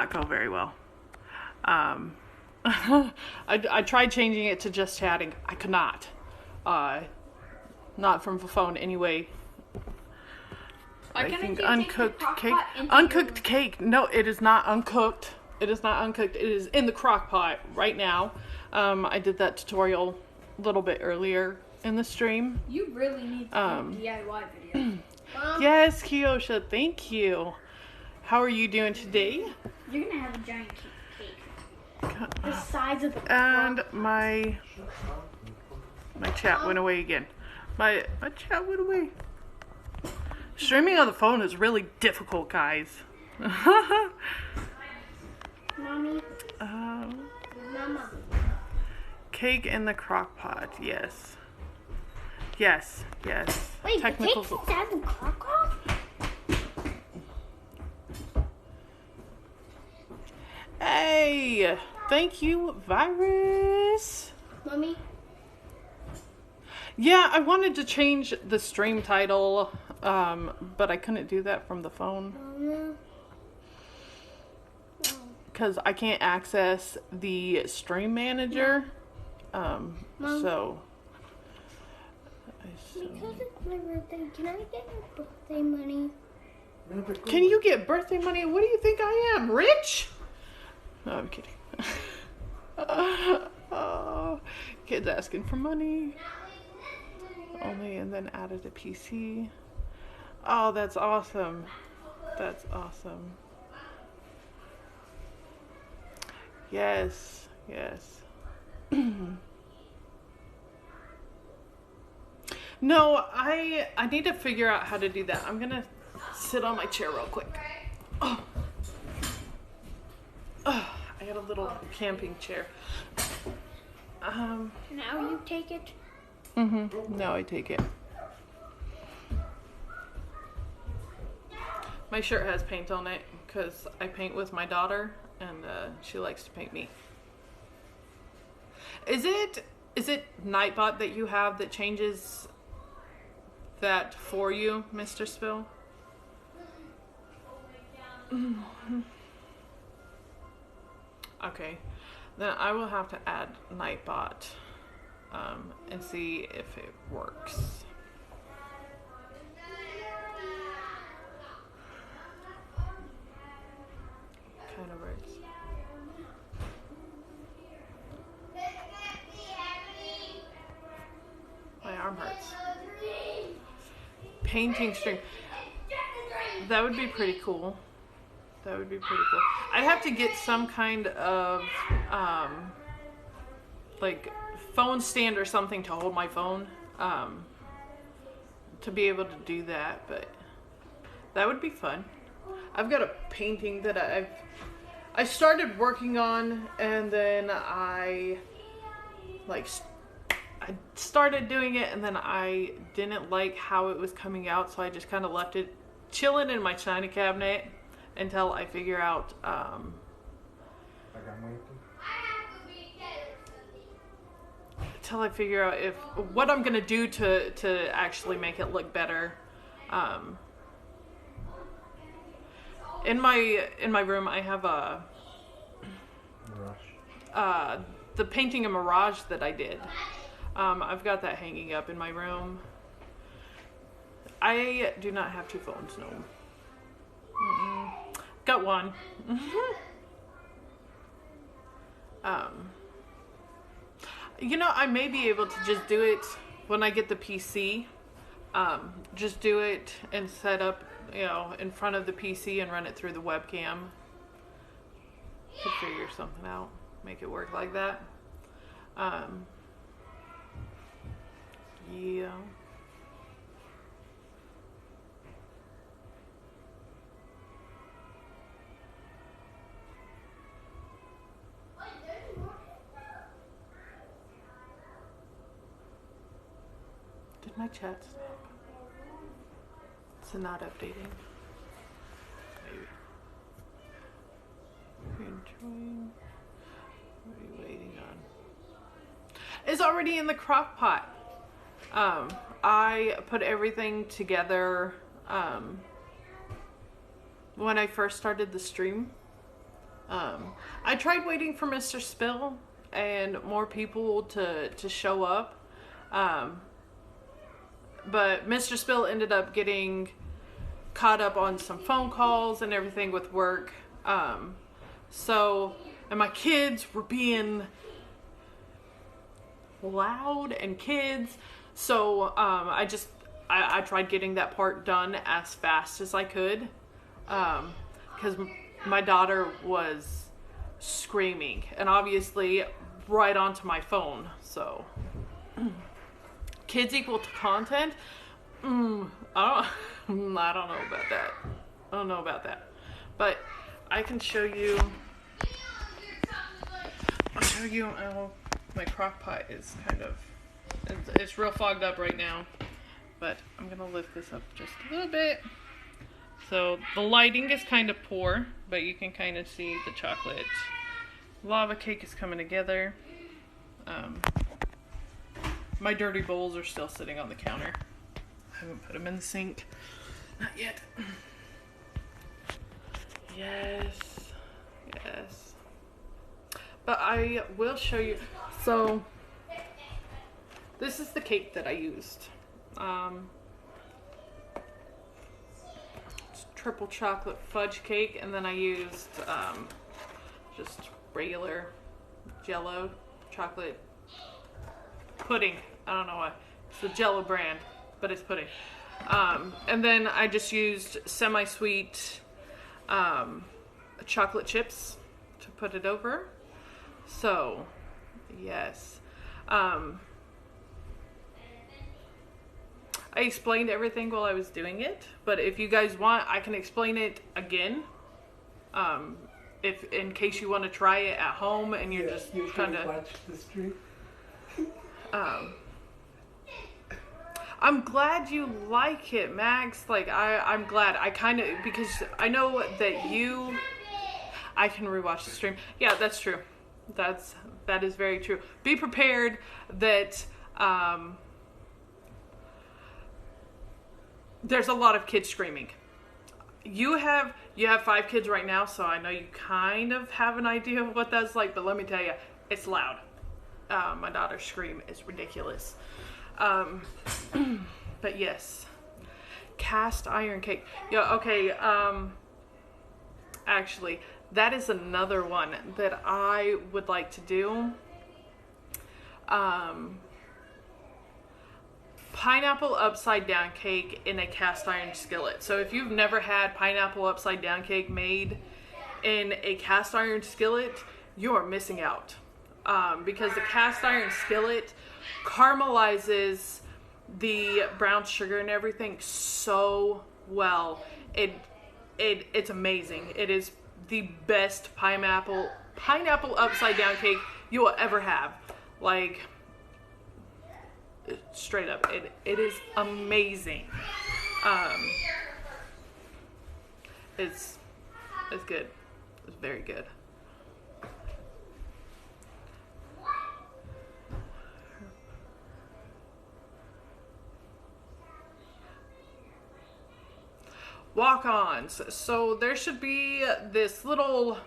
not go very well. I tried changing it to just chatting. I could not. Not from the phone anyway. Making uncooked cake. Uncooked cake. No, it is not uncooked. It is not uncooked. It is in the crock pot right now. I did that tutorial a little bit earlier in the stream. You really need to do DIY videos. Yes, Kiyosha, thank you. How are you doing today? You're gonna have a giant cake. The size of the And my chat went away again. My chat went away. Streaming on the phone is really difficult, guys. Mommy. Mama. Cake in the crock pot, yes. Yes. Wait, technical. The cake's inside the crock pot? Hey, thank you, Virus. Mommy. Yeah, I wanted to change the stream title, but I couldn't do that from the phone. Because I can't access the stream manager. So. Because it's my birthday, can I get your birthday money? Can you get birthday money? What do you think I am? Rich? No, I'm kidding. Oh, kids asking for money. Only and then added a PC. Oh, that's awesome. That's awesome. Yes. No, I need to figure out how to do that. I'm gonna sit on my chair real quick. Oh, I got a little camping chair. Now you take it. Now I take it. My shirt has paint on it because I paint with my daughter and she likes to paint me. Is it Nightbot that you have that changes that for you, Mr. Spill? Okay, then I will have to add Nightbot and see if it works. Kind of works. My arm hurts. Painting stream. That would be pretty cool. I'd have to get some kind of like phone stand or something to hold my phone to be able to do that, but that would be fun. I've got a painting that I started working on, and then I started doing it, and then I didn't like how it was coming out, so I just kind of left it chilling in my china cabinet until I figure out if what I'm gonna do to actually make it look better. In my room I have the painting of Mirage that I did. I've got that hanging up in my room. I do not have two phones, no. Got one. You know, I may be able to just do it when I get the PC. Just do it and set up, in front of the PC and run it through the webcam. Could figure something out. Make it work like that. Yeah. Did my chat stop? It's not updating. Maybe. Enjoying. What are you waiting on? It's already in the crock pot. I put everything together when I first started the stream. I tried waiting for Mr. Spill and more people to show up. But Mr. Spill ended up getting caught up on some phone calls and everything with work. And my kids were being loud and kids. So I tried getting that part done as fast as I could. Because my daughter was screaming. And obviously right onto my phone. So kids equal to content? I don't know about that. I don't know about that. But I can show you. I'll show you how my crock pot is kind of. It's real fogged up right now. But I'm going to lift this up just a little bit. So the lighting is kind of poor, but you can kind of see the chocolate lava cake is coming together. My dirty bowls are still sitting on the counter. I haven't put them in the sink. Not yet. Yes. But I will show you. So, this is the cake that I used. It's triple chocolate fudge cake, and then I used just regular Jello chocolate pudding. I don't know why. It's the Jello brand, but it's pudding. And then I just used semi-sweet chocolate chips to put it over. So, yes. I explained everything while I was doing it, but if you guys want, I can explain it again. If in case you want to try it at home and you're just kind of watch the stream. I'm glad you like it, Max. Like I'm glad. I kind of, because I know that I can rewatch the stream. Yeah, that's true. That is very true. Be prepared that there's a lot of kids screaming. You have 5 kids right now, so I know you kind of have an idea of what that's like, but let me tell you, it's loud. My daughter's scream is ridiculous. But yes, cast iron cake. Yeah, okay. Actually, that is another one that I would like to do. Pineapple upside down cake in a cast iron skillet. So if you've never had pineapple upside down cake made in a cast iron skillet, you are missing out. Because the cast iron skillet caramelizes the brown sugar and everything so well. It's amazing. It is the best pineapple upside down cake you will ever have. Like, straight up, it is amazing. It's good. It's very good. Walk-ons. So there should be this little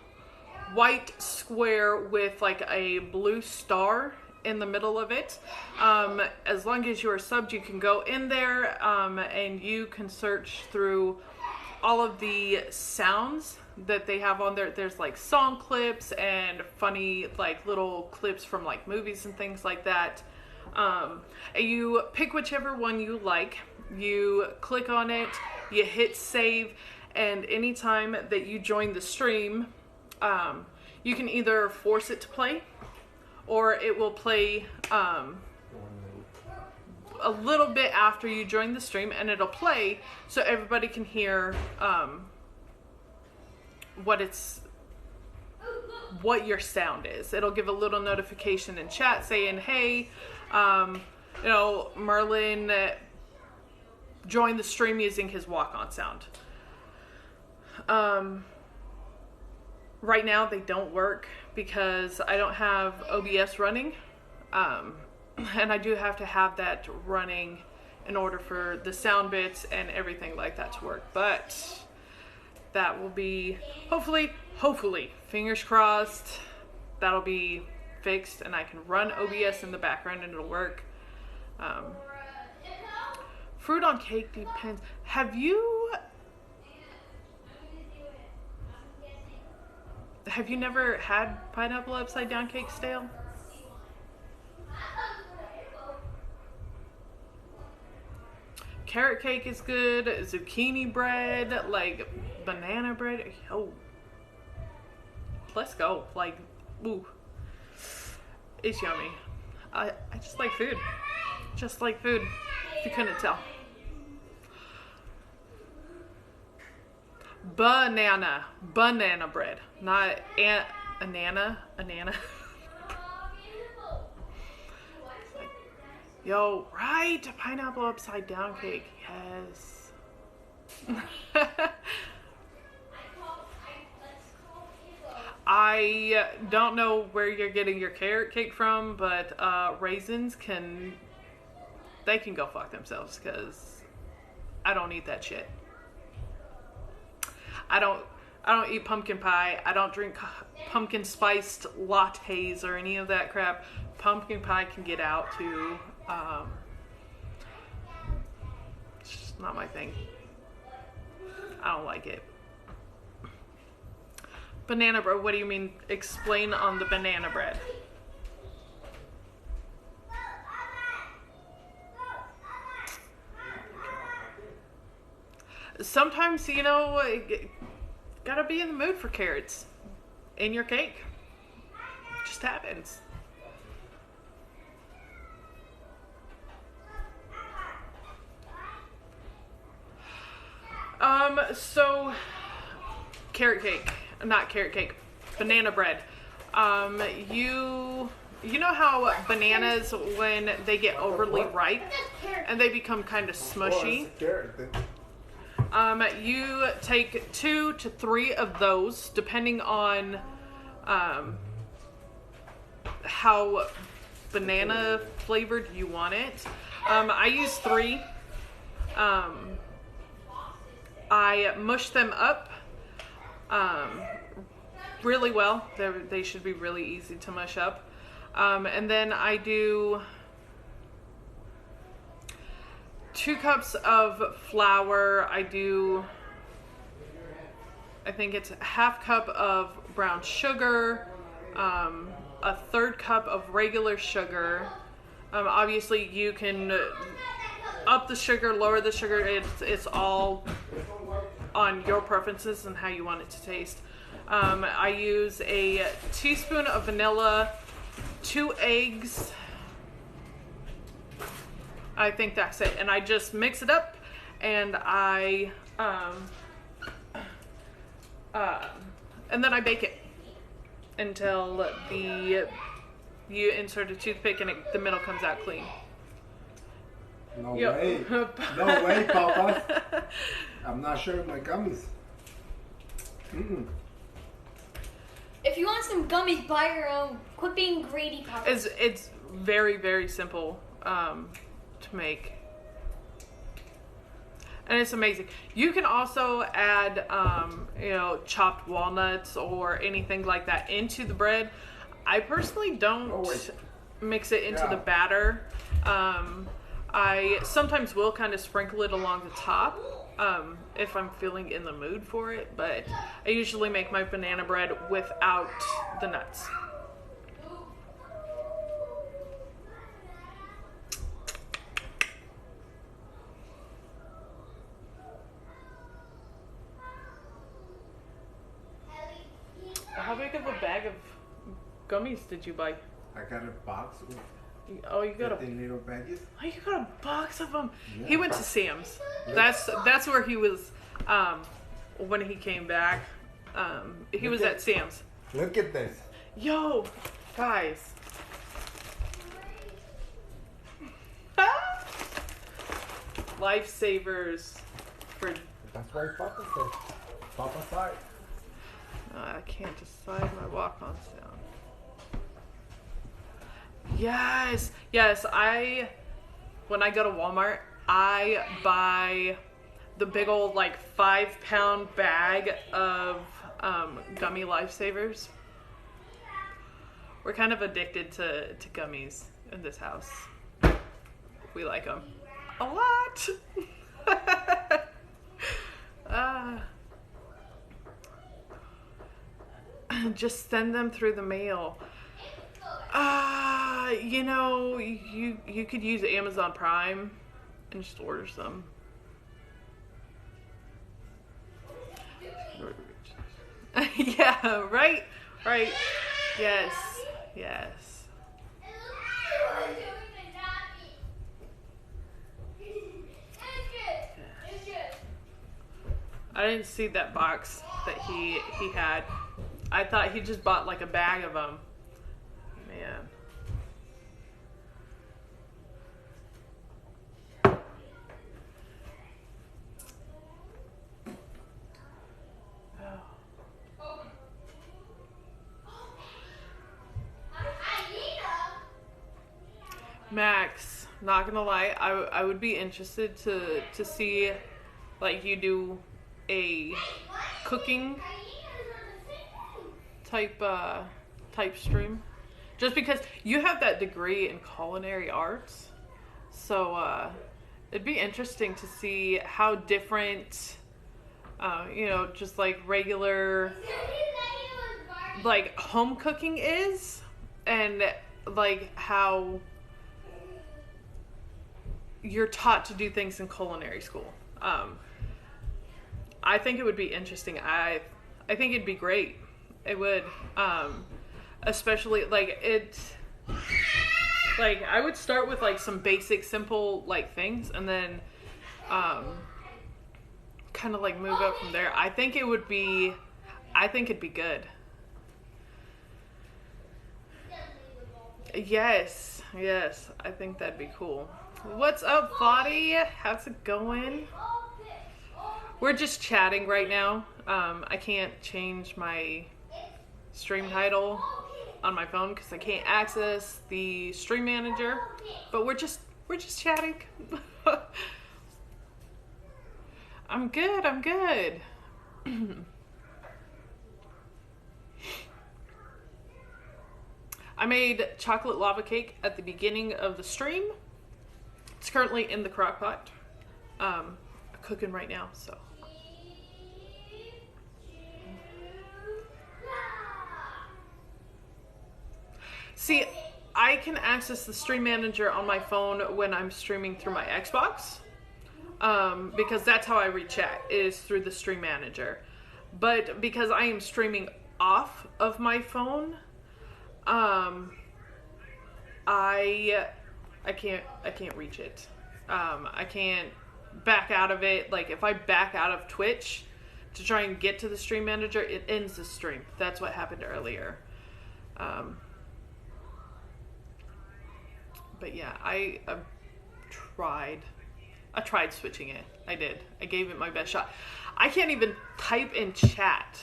white square with like a blue star in the middle of it. As long as you're subbed, you can go in there and you can search through all of the sounds that they have on there. There's like song clips and funny like little clips from like movies and things like that. And you pick whichever one you like. You click on it, you hit save, and anytime that you join the stream, you can either force it to play, or it will play a little bit after you join the stream, and it'll play so everybody can hear what your sound is. It'll give a little notification in chat saying, hey, Merlin joined the stream using his walk-on sound. Right now they don't work because I don't have OBS running, and I do have to have that running in order for the sound bits and everything like that to work. But that will be hopefully hopefully, fingers crossed, that'll be fixed and I can run OBS in the background and it'll work. Fruit on cake depends. Have you never had pineapple upside down cake stale? Carrot cake is good. Zucchini bread, like banana bread. Oh, let's go. Like, ooh, it's yummy. I just like food. Just like food. If you couldn't tell. Banana bread, not anana. Yo, right? Pineapple upside down cake. Yes. I don't know where you're getting your carrot cake from, but raisins can go fuck themselves because I don't eat that shit. I don't eat pumpkin pie. I don't drink pumpkin spiced lattes or any of that crap. Pumpkin pie can get out too. It's just not my thing. I don't like it. Banana bread, what do you mean? Explain on the banana bread. Sometimes, gotta be in the mood for carrots in your cake. It just happens. So banana bread. You know how bananas, when they get overly ripe and they become kind of smushy? You take 2 to 3 of those, depending on how banana flavored you want it. I use 3. I mush them up really well. They should be really easy to mush up. And then I do 2 cups of flour. I think it's a half cup of brown sugar, a 1/3 cup of regular sugar. Obviously you can up the sugar, lower the sugar. It's all on your preferences and how you want it to taste. I use a teaspoon of vanilla, 2 eggs. I think that's it. And I just mix it up and and then I bake it until you insert a toothpick and the middle comes out clean. No way. No way, Papa. I'm not sure of my gummies. If you want some gummies, buy your own. Quit being greedy, Papa. It's very, very simple to make. And it's amazing. You can also add, chopped walnuts or anything like that into the bread. I personally don't mix it into the batter. I sometimes will kind of sprinkle it along the top if I'm feeling in the mood for it, but I usually make my banana bread without the nuts. How big of a bag of gummies did you buy? I got a box with you got a little baggies. Oh, you got a box of them. Yeah. He went to Sam's. That's where he was when he came back. He was at Sam's. Look at this. Yo, guys. Lifesavers for. That's why Papa said. Papa side. I can't decide my walk-on sound. Yes. When I go to Walmart, I buy the big old 5-pound bag of gummy lifesavers. We're kind of addicted to gummies in this house. We like them a lot. Just send them through the mail. You know, you could use Amazon Prime and just order some. Yeah, right. Yes. I didn't see that box that he had. I thought he just bought like a bag of them. Man. Max, not gonna lie, I would be interested to see like you do a cooking type stream, just because you have that degree in culinary arts, so it'd be interesting to see how different you know, just like regular like home cooking is, and like how you're taught to do things in culinary school. I think it would be interesting. I think it'd be great. It would, especially like like I would start with like some basic, simple like things, and then kind of like move up from there. I think it'd be good. Yes, I think that'd be cool. What's up, Foddy? How's it going? We're just chatting right now. I can't change my stream title on my phone because I can't access the stream manager. But we're just chatting. I'm good. I made chocolate lava cake at the beginning of the stream. It's currently in the crock pot. Cooking right now, so. See, I can access the stream manager on my phone when I'm streaming through my Xbox. Because that's how I read chat, is through the stream manager. But because I am streaming off of my phone, I can't reach it. I can't back out of it. Like if I back out of Twitch to try and get to the stream manager, it ends the stream. That's what happened earlier. But yeah, I tried switching it. I did. I gave it my best shot. I can't even type in chat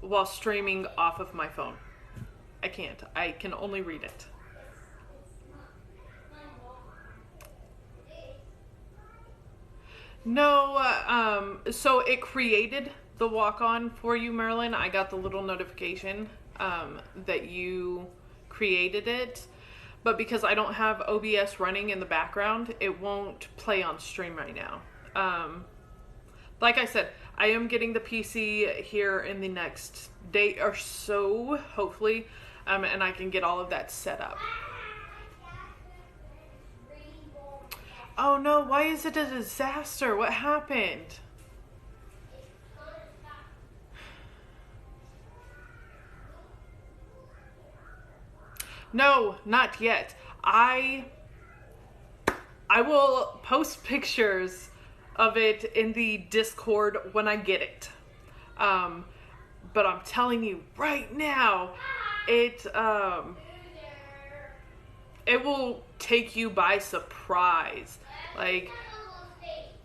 while streaming off of my phone. I can't. I can only read it. No, so it created the walk-on for you, Merlin. I got the little notification that you created it. But because I don't have OBS running in the background, it won't play on stream right now. Like I said, I am getting the PC here in the next day or so, hopefully, and I can get all of that set up. Oh no, why is it a disaster? What happened? No, not yet. I will post pictures of it in the Discord when I get it. But I'm telling you right now, it will take you by surprise. Like,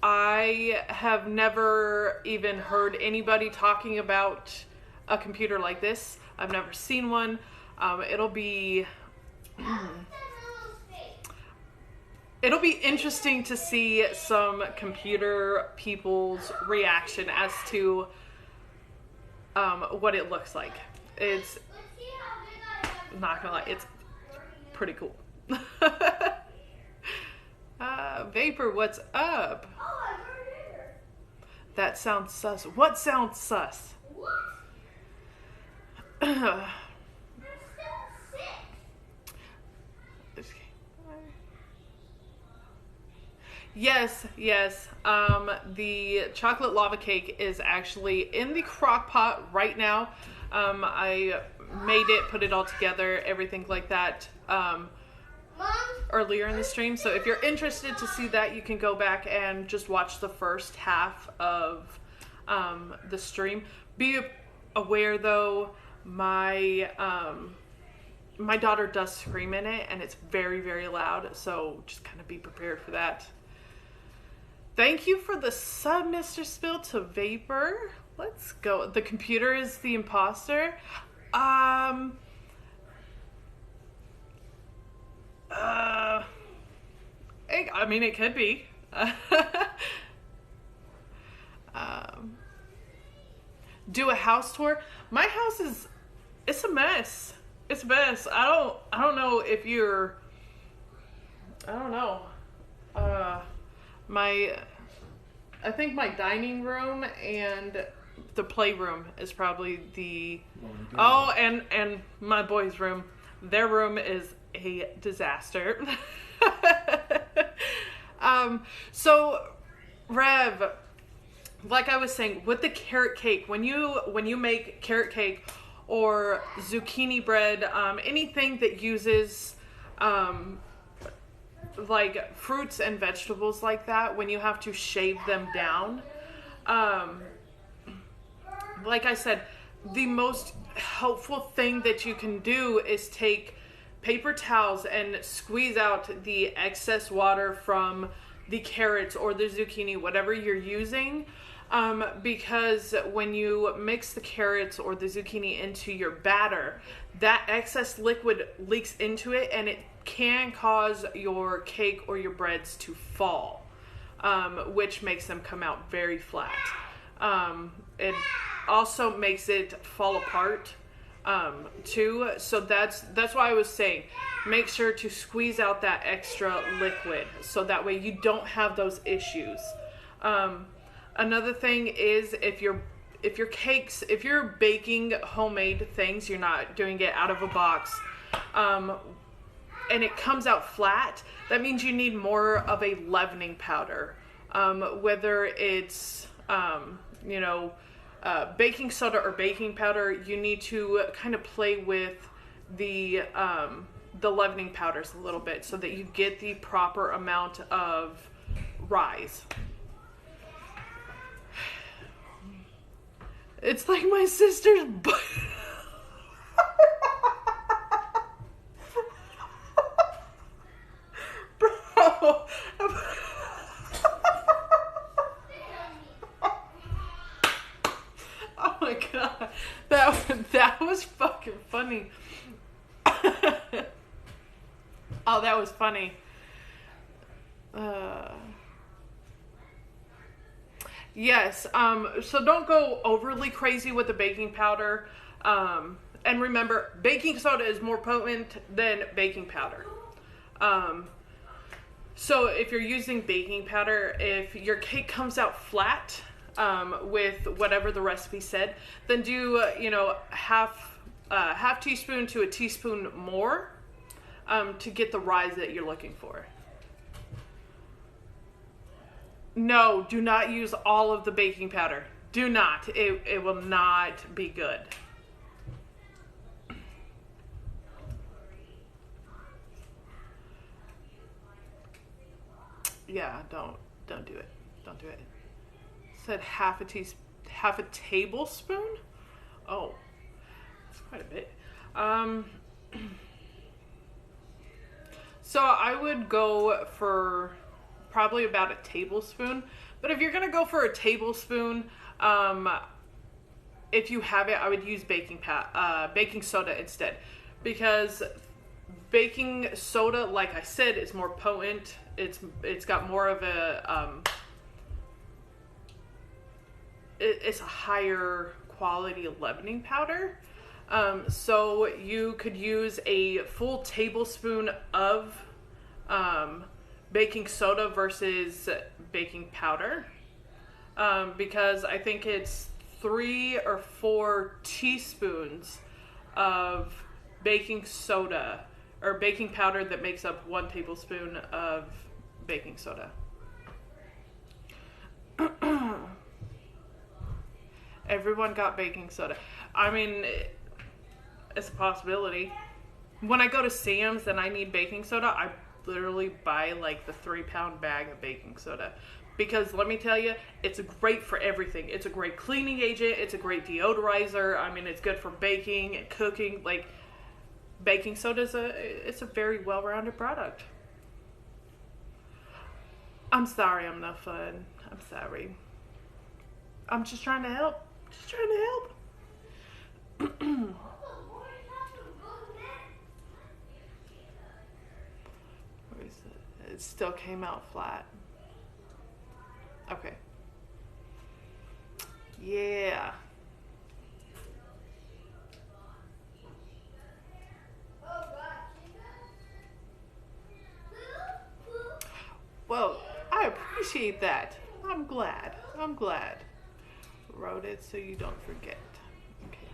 I have never even heard anybody talking about a computer like this. I've never seen one. It'll be interesting to see some computer people's reaction as to what it looks like. It's not gonna lie, it's pretty cool. Vapor, what's up? That sounds sus. What sounds sus? Yes. The chocolate lava cake is actually in the crock pot right now. I made it, put it all together, everything like that, earlier in the stream. So if you're interested to see that, you can go back and just watch the first half of the stream. Be aware though, my daughter does scream in it, and it's very, very loud. So just kind of be prepared for that. Thank you for the sub, Mr. Spill, to Vapor. Let's go. The computer is the imposter. I mean, it could be. Do a house tour. My house it's a mess. It's a mess. I don't know if you're, I don't know. I think my dining room and the playroom is probably the, and my boys' room. Their room is a disaster. So Rev, like I was saying, with the carrot cake, when you make carrot cake or zucchini bread, anything that uses like fruits and vegetables like that, when you have to shave them down, like I said, the most helpful thing that you can do is take paper towels and squeeze out the excess water from the carrots or the zucchini, whatever you're using, because when you mix the carrots or the zucchini into your batter, that excess liquid leaks into it, and it can cause your cake or your breads to fall, which makes them come out very flat. It also makes it fall apart too. So that's why I was saying, make sure to squeeze out that extra liquid so that way you don't have those issues. Another thing is if you're baking homemade things, you're not doing it out of a box, and it comes out flat, that means you need more of a leavening powder. Whether it's, baking soda or baking powder, you need to kind of play with the leavening powders a little bit so that you get the proper amount of rise. It's like my sister's butt. Bro. Oh my god. That was fucking funny. Oh, that was funny. Yes, so don't go overly crazy with the baking powder. And remember, baking soda is more potent than baking powder. So if you're using baking powder, if your cake comes out flat, with whatever the recipe said, then do, half teaspoon to a teaspoon more, to get the rise that you're looking for. No, do not use all of the baking powder. Do not. It will not be good. Yeah, don't do it. Don't do it. Said half a tablespoon? Oh, that's quite a bit. So I would go for probably about a tablespoon, but if you're gonna go for a tablespoon, if you have it, I would use baking soda instead, because baking soda, like I said, is more potent. It's got more of a it's a higher quality leavening powder. So you could use a full tablespoon of baking soda versus baking powder, because I think it's 3 or 4 teaspoons of baking soda or baking powder that makes up 1 tablespoon of baking soda. Everyone got baking soda. I mean, it's a possibility. When I go to Sam's and I need baking soda, I literally buy like the 3-pound bag of baking soda. Because let me tell you, it's great for everything. It's a great cleaning agent. It's a great deodorizer. I mean, it's good for baking and cooking. Like, baking soda it's a very well-rounded product. I'm sorry I'm not fun. I'm sorry. I'm just trying to help. Just trying to help. Where is it? It still came out flat. Okay. Yeah. Well, I appreciate that. I'm glad. Wrote it so you don't forget. Okay.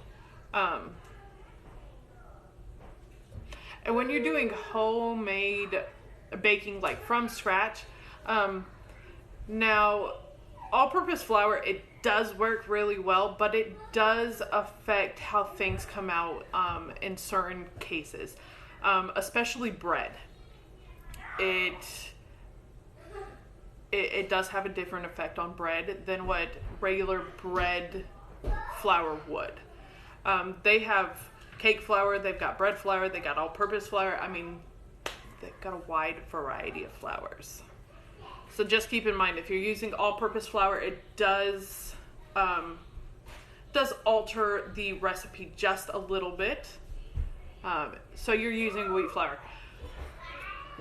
And when you're doing homemade baking, like from scratch, now all-purpose flour, it does work really well, but it does affect how things come out in certain cases, especially bread. It does have a different effect on bread than what regular bread flour would. They have cake flour, they've got bread flour, they got all-purpose flour. I mean, they've got a wide variety of flours. So just keep in mind, if you're using all-purpose flour, it does alter the recipe just a little bit. So you're using wheat flour.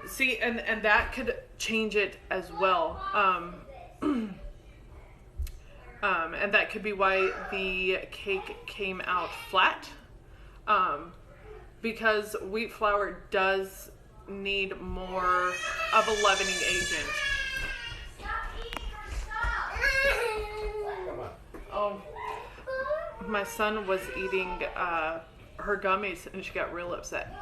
See, and that could change it as well. And that could be why the cake came out flat. Because wheat flour does need more of a leavening agent. Oh, my son was eating her gummies and she got real upset.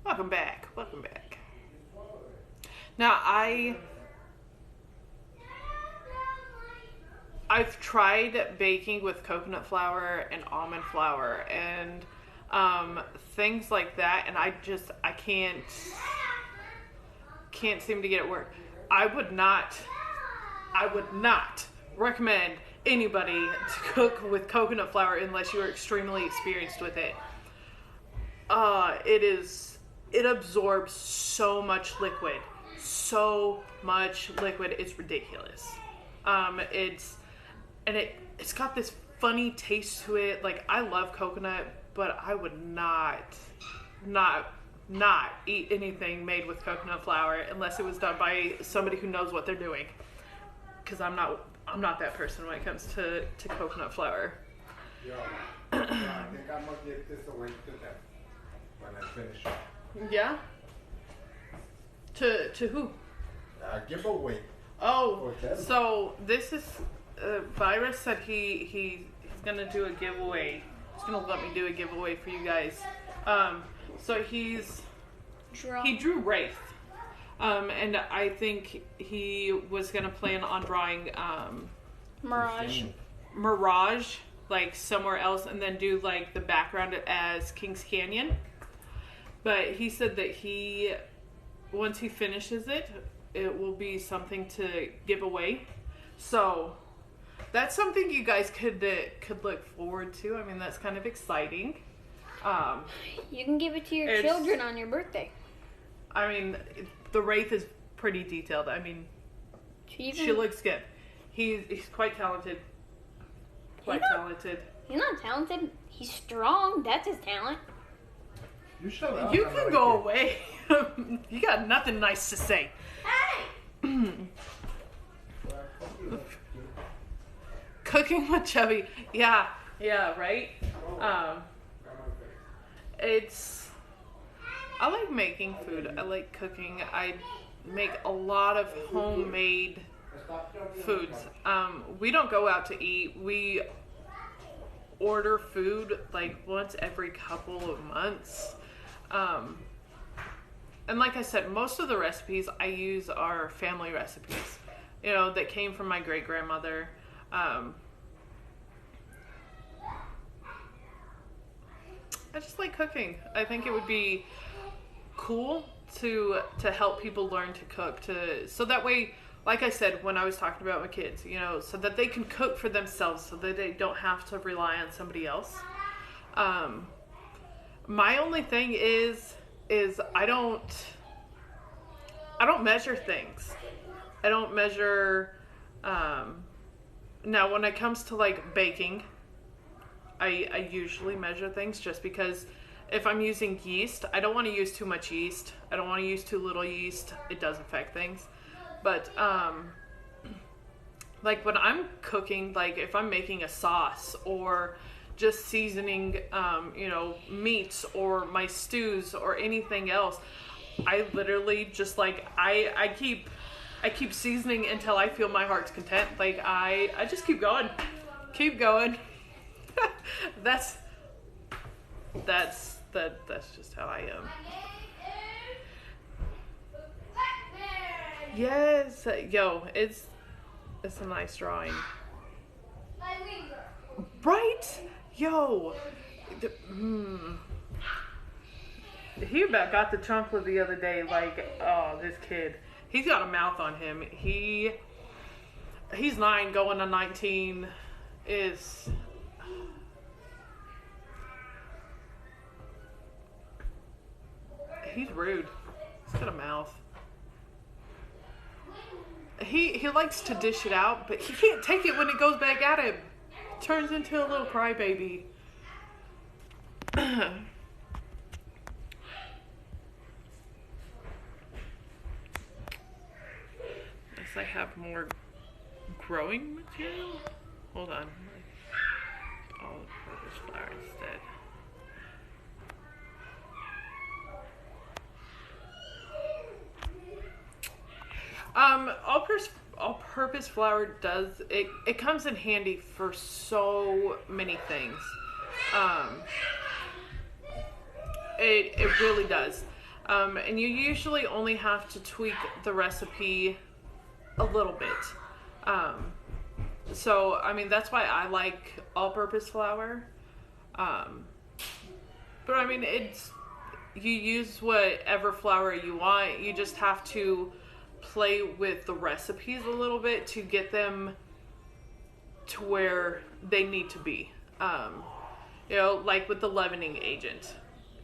Welcome back. Now I've tried baking with coconut flour and almond flour and things like that, and I can't seem to get it work. I would not recommend anybody to cook with coconut flour unless you are extremely experienced with it. It absorbs so much liquid. It's ridiculous. It's got this funny taste to it. Like, I love coconut, but I would not eat anything made with coconut flour unless it was done by somebody who knows what they're doing. Because I'm not that person when it comes to coconut flour. Yeah, I think I'm gonna give this away to them when I finish. Yeah? To who? Giveaway. Oh, so this is Virus said he's gonna do a giveaway. He's gonna let me do a giveaway for you guys. So he drew Wraith. And I think he was gonna plan on drawing Mirage, like somewhere else, and then do like the background as Kings Canyon. But he said that once he finishes it, it will be something to give away. So that's something you guys could look forward to. I mean, that's kind of exciting. You can give it to your children on your birthday. I mean, the Wraith is pretty detailed. I mean, she looks good. He's quite talented. Talented. He's not talented. He's strong. That's his talent. You shut up. You can go away. You got nothing nice to say. Hey! Cooking with Chubby. Yeah, right? I like making food. I like cooking. I make a lot of homemade foods. We don't go out to eat. We order food like once every couple of months. And like I said, most of the recipes I use are family recipes, that came from my great-grandmother. I just like cooking. I think it would be cool to help people learn to cook, so that way, like I said, when I was talking about my kids, so that they can cook for themselves, so that they don't have to rely on somebody else. My only thing is I don't measure things. I don't measure. Now, when it comes to like baking, I usually measure things, just because if I'm using yeast, I don't want to use too much yeast. I don't want to use too little yeast. It does affect things. But like when I'm cooking, like if I'm making a sauce or just seasoning, meats or my stews or anything else, I literally just like, I keep seasoning until I feel my heart's content. Like I just keep going. That's just how I am. Yes, yo, it's a nice drawing. Right? Yo. He about got the chocolate the other day. Like, oh, this kid. He's got a mouth on him. He's 9 going on 19. He's rude. He's got a mouth. He likes to dish it out, but he can't take it when it goes back at him. Turns into a little crybaby. Unless I have more growing material. Hold on. All-purpose flour instead. All-purpose flour does it comes in handy for so many things. It really does. And you usually only have to tweak the recipe a little bit. So I mean, that's why I like all-purpose flour. But I mean, you use whatever flour you want. You just have to play with the recipes a little bit to get them to where they need to be. Like with the leavening agent,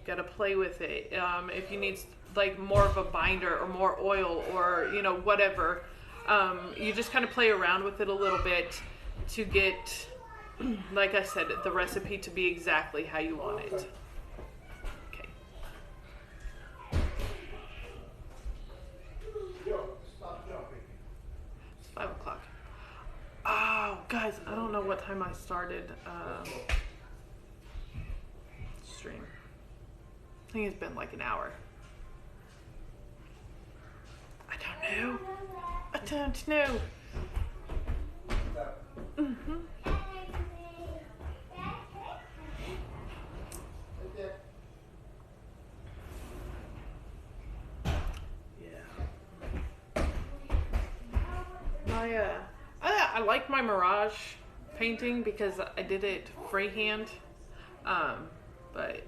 got to play with it. If you need like more of a binder or more oil or whatever, you just kind of play around with it a little bit to get, like I said, the recipe to be exactly how you want it. Okay. It's 5 o'clock. Oh, guys, I don't know what time I started stream. I think it's been like an hour. I don't know. Mm-hmm. Yeah. I like my Mirage painting because I did it freehand. But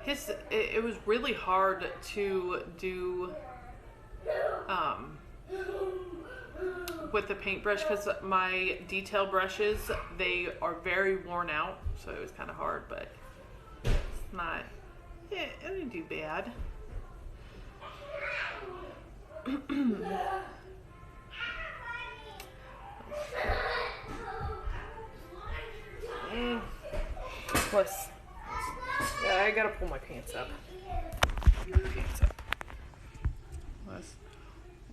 it was really hard to do with the paintbrush because my detail brushes, they are very worn out, so it was kind of hard, but it's not, it didn't do bad. Plus, I gotta pull my pants up. Pants up.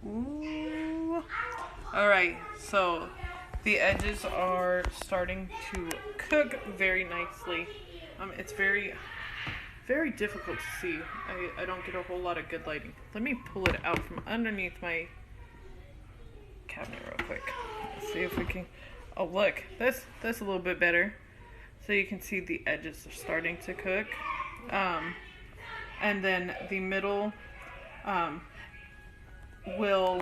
Ooh. Alright, so the edges are starting to cook very nicely. It's very difficult to see. I don't get a whole lot of good lighting. Let me pull it out from underneath my cabinet real quick. Let's see if we can. Oh, look, that's a little bit better. So you can see the edges are starting to cook. And then the middle will,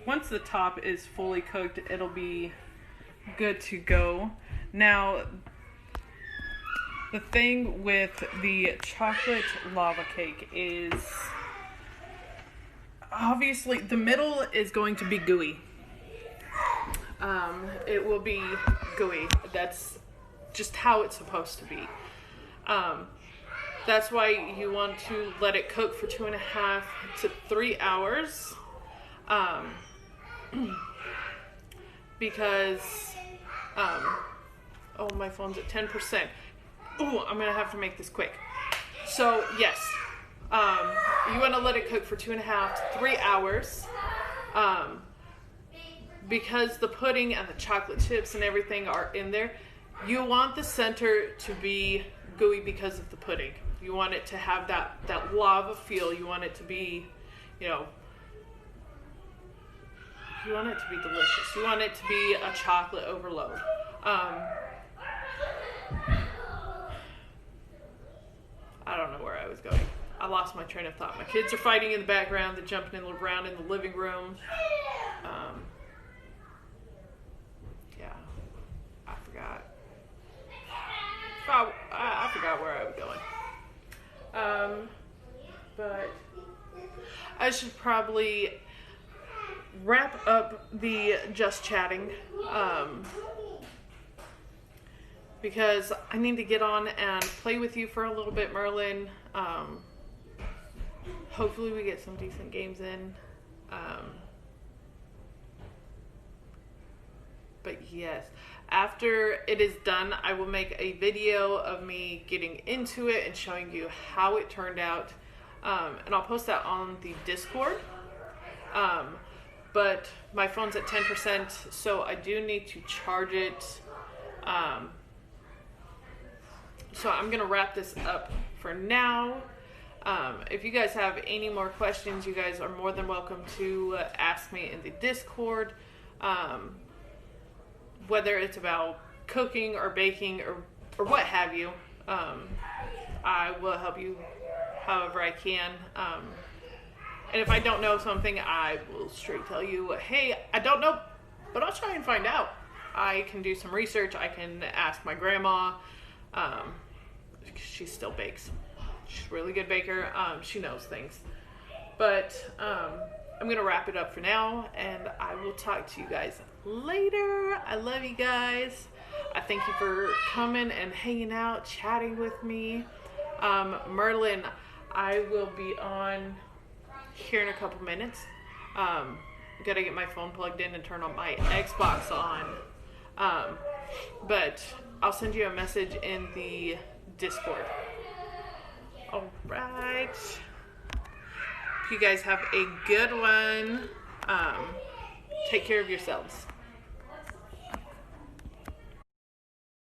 once the top is fully cooked, it'll be good to go. Now, the thing with the chocolate lava cake is, obviously, the middle is going to be gooey. It will be gooey. That's just how it's supposed to be. That's why you want to let it cook for 2.5 to 3 hours. Because, oh, my phone's at 10%. Ooh, I'm gonna have to make this quick. So, yes, you want to let it cook for 2.5 to 3 hours. Because the pudding and the chocolate chips and everything are in there, you want the center to be gooey because of the pudding. You want it to have that lava feel. You want it to be, you want it to be delicious. You want it to be a chocolate overload. I don't know where I was going. I lost my train of thought. My kids are fighting in the background. They're jumping around in the living room. Yeah, I forgot. I forgot where I was going. But I should probably wrap up the just chatting. Because I need to get on and play with you for a little bit, Merlin. Hopefully we get some decent games in. But yes, after it is done, I will make a video of me getting into it and showing you how it turned out. And I'll post that on the Discord. But my phone's at 10%, so I do need to charge it. So I'm going to wrap this up for now. If you guys have any more questions, you guys are more than welcome to ask me in the Discord. Whether it's about cooking or baking or what have you. I will help you however I can. And if I don't know something, I will straight tell you, hey, I don't know, but I'll try and find out. I can do some research. I can ask my grandma. She still bakes. She's a really good baker. She knows things. But I'm going to wrap it up for now, and I will talk to you guys later. I love you guys. I thank you for coming and hanging out, chatting with me. Merlin, I will be on here in a couple minutes. Gotta get my phone plugged in and turn on my Xbox on. But I'll send you a message in the Discord. Alright. You guys have a good one. Take care of yourselves.